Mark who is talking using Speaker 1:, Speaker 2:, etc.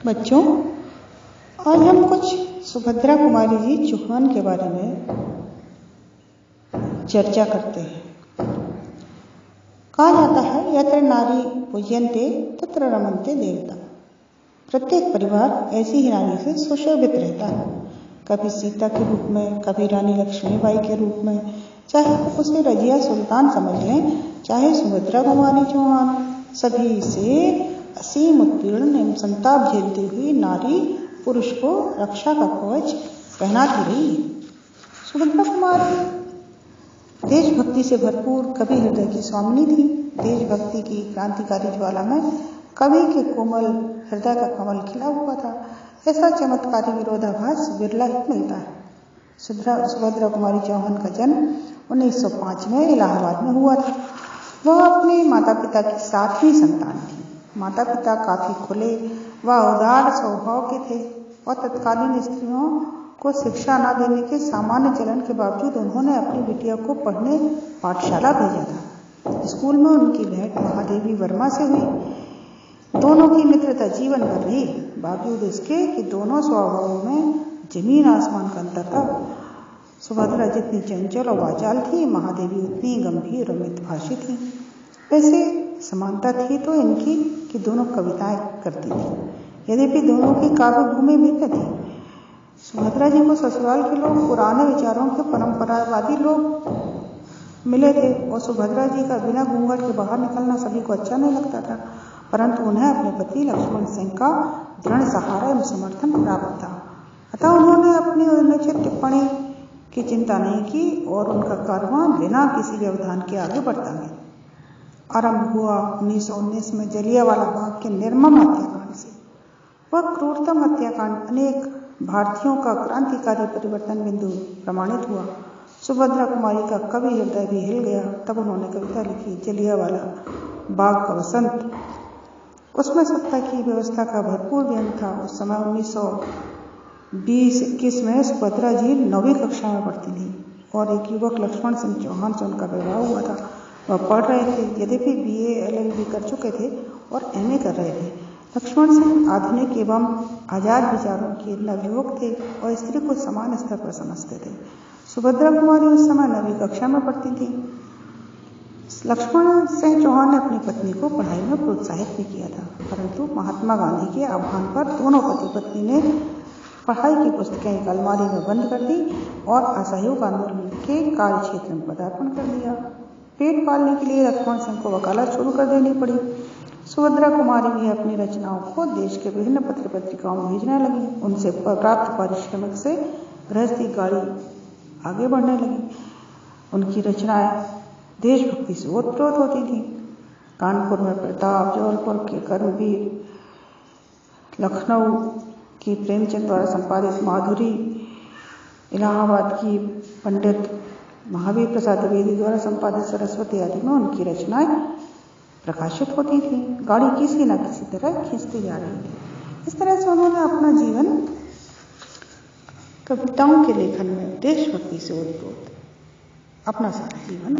Speaker 1: बच्चों, आज हम कुछ सुभद्रा कुमारी जी चौहान के बारे में चर्चा करते हैं। कहा जाता है, यत्र नारी पूज्यन्ते तत्र रमन्ते देवता। प्रत्येक परिवार ऐसी ही नारी से सुशोभित रहता है, कभी सीता के रूप में, कभी रानी लक्ष्मीबाई के रूप में, चाहे उसे रजिया सुल्तान समझ लें, चाहे सुभद्रा कुमारी चौहान। सभी से असीम उत्पीड़न एवं संताप झेलती हुई नारी पुरुष को रक्षा का कवच पहनाती रही। सुभद्रा कुमारी देशभक्ति से भरपूर कवि हृदय की स्वामिनी थी। देशभक्ति की क्रांतिकारी ज्वाला में कवि के कोमल हृदय का कमल खिला हुआ था। ऐसा चमत्कारी विरोधाभास बिरला ही मिलता है। सुभद्रा कुमारी चौहान का जन्म 1905 में इलाहाबाद में हुआ था। वह अपने माता पिता की 7वीं संतान थी। माता पिता काफी खुले व उदार स्वभाव के थे और तत्कालीन स्त्रियों को शिक्षा न देने के सामान्य चलन के बावजूद उन्होंने अपनी बिटिया को पढ़ने पाठशाला भेजा था। स्कूल में उनकी भेंट महादेवी वर्मा से हुई। दोनों की मित्रता जीवन भर रही, बावजूद इसके कि दोनों स्वभावों में जमीन आसमान का अंतर था। सुभद्रा जितनी चंचल और वाचाल थी, महादेवी उतनी गंभीर और मितभाषी थी। वैसे समानता थी तो इनकी कि दोनों कविताएं करती थी, यद्यपि दोनों की काव्य भूमि भिन्न थी। सुभद्रा जी को ससुराल के लोग पुराने विचारों के परंपरावादी लोग मिले थे और सुभद्रा जी का बिना घूंघट के बाहर निकलना सभी को अच्छा नहीं लगता था, परंतु उन्हें अपने पति लक्ष्मण सिंह का दृढ़ सहारा एवं समर्थन प्राप्त था। अतः उन्होंने अपनी अनुचित टिप्पणी की चिंता नहीं की और उनका कारवां बिना किसी व्यवधान के आगे बढ़ता गया। आरंभ हुआ 1919 में जलियांवाला बाग के निर्मम हत्याकांड से। वह क्रूरतम हत्याकांड अनेक भारतीयों का क्रांतिकारी परिवर्तन बिंदु प्रमाणित हुआ। सुभद्रा कुमारी का कवि हृदय भी हिल गया। तब उन्होंने कविता लिखी, जलियांवाला बाग का वसंत। उसमें सत्ता की व्यवस्था का भरपूर व्यंग था। उस समय 1920-21 में सुभद्रा जी 9वीं कक्षा में पढ़ती थी और एक युवक लक्ष्मण सिंह चौहान से उनका विवाह हुआ था। वह पढ़ रहे थे, यद्यपि BA LLB कर चुके थे और MA कर रहे थे। लक्ष्मण सिंह आधुनिक एवं आजाद विचारों के नवयुवक थे और स्त्री को समान स्तर पर समझते थे। सुभद्रा कुमारी उस समय 9वीं कक्षा में पढ़ती थी। लक्ष्मण सिंह चौहान ने अपनी पत्नी को पढ़ाई में प्रोत्साहित भी किया था, परंतु महात्मा गांधी के आह्वान पर दोनों पति पत्नी ने पढ़ाई की पुस्तकें एक अलमारी में बंद कर दी और असहयोग आंदोलन के कार्य क्षेत्र में पदार्पण कर दिया। पेट पालने के लिए लक्ष्मण सिंह को वकालत शुरू कर देनी पड़ी। सुभद्रा कुमारी भी अपनी रचनाओं को देश के विभिन्न पत्र पत्रिकाओं में भेजने लगी। उनसे प्राप्त पारिश्रमिक से गृहस्थी गाड़ी आगे बढ़ने लगी। उनकी रचनाएं देशभक्ति से ओतप्रोत होती थी। कानपुर में प्रताप, जबलपुर के कर्मवीर, लखनऊ की प्रेमचंद द्वारा संपादित माधुरी, इलाहाबाद की पंडित महावीर प्रसाद द्विवेदी द्वारा संपादित सरस्वती आदि में उनकी रचनाएं प्रकाशित होती थी। गाड़ी किसी न किसी तरह खींचती जा रही थी। इस तरह से उन्होंने अपना जीवन कविताओं के लेखन में देशभक्ति से ओतप्रोत अपना सारा जीवन